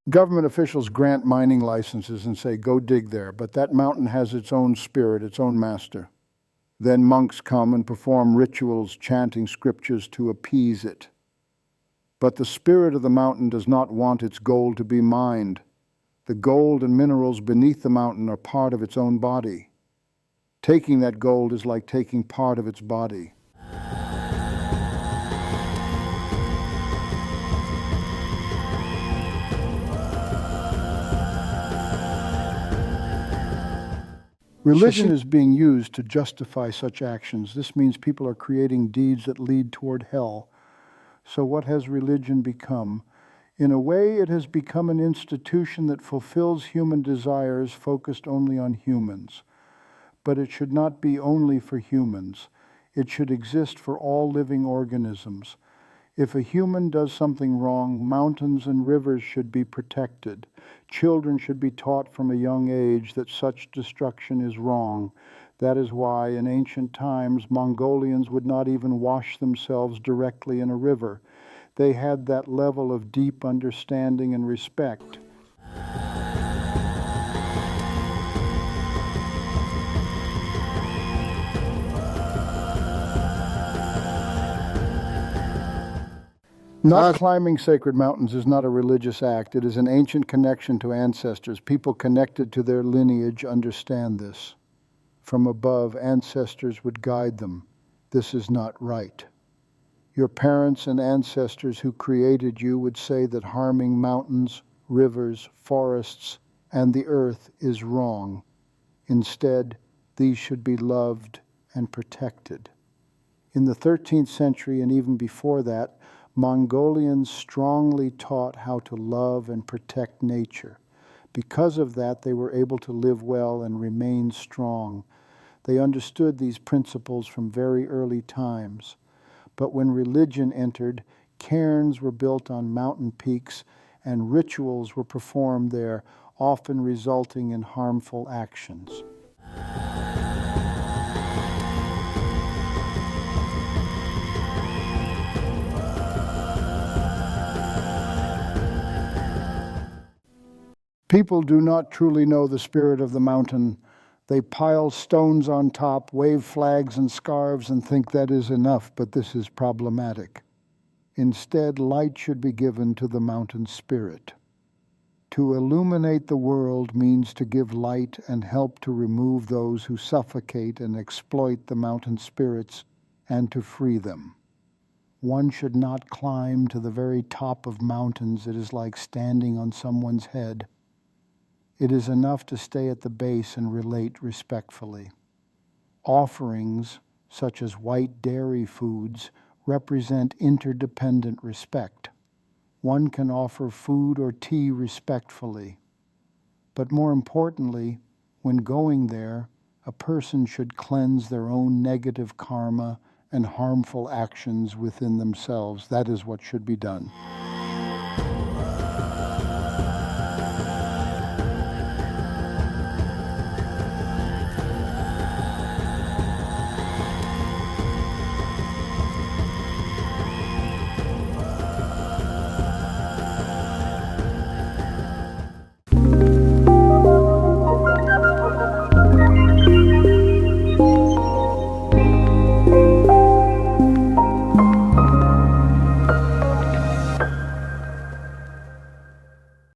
Government officials grant mining licenses and say, go dig there, but that mountain has its own spirit, its own master. Then monks come and perform rituals, chanting scriptures to appease it. But the spirit of the mountain does not want its gold to be mined. The gold and minerals beneath the mountain are part of its own body. Taking that gold is like taking part of its body. Religion is being used to justify such actions. This means people are creating deeds that lead toward hell. So what has religion become? In a way, it has become an institution that fulfills human desires focused only on humans. But it should not be only for humans. It should exist for all living organisms. If a human does something wrong, mountains and rivers should be protected. Children should be taught from a young age that such destruction is wrong. That is why in ancient times Mongolians would not even wash themselves directly in a river. They had that level of deep understanding and respect. Not climbing sacred mountains is not a religious act. It is an ancient connection to ancestors. People connected to their lineage understand this. From above, ancestors would guide them. This is not right. Your parents and ancestors who created you would say that harming mountains, rivers, forests, and the earth is wrong. Instead, these should be loved and protected. In the 13th century and even before that, Mongolians strongly taught how to love and protect nature. Because of that, they were able to live well and remain strong. They understood these principles from very early times. But when religion entered, cairns were built on mountain peaks and rituals were performed there, often resulting in harmful actions. People do not truly know the spirit of the mountain. They pile stones on top, wave flags and scarves, and think that is enough, but this is problematic. Instead, light should be given to the mountain spirit. To illuminate the world means to give light and help to remove those who suffocate and exploit the mountain spirits and to free them. One should not climb to the very top of mountains. It is like standing on someone's head. It is enough to stay at the base and relate respectfully. Offerings, such as white dairy foods, represent interdependent respect. One can offer food or tea respectfully. But more importantly, when going there, a person should cleanse their own negative karma and harmful actions within themselves. That is what should be done.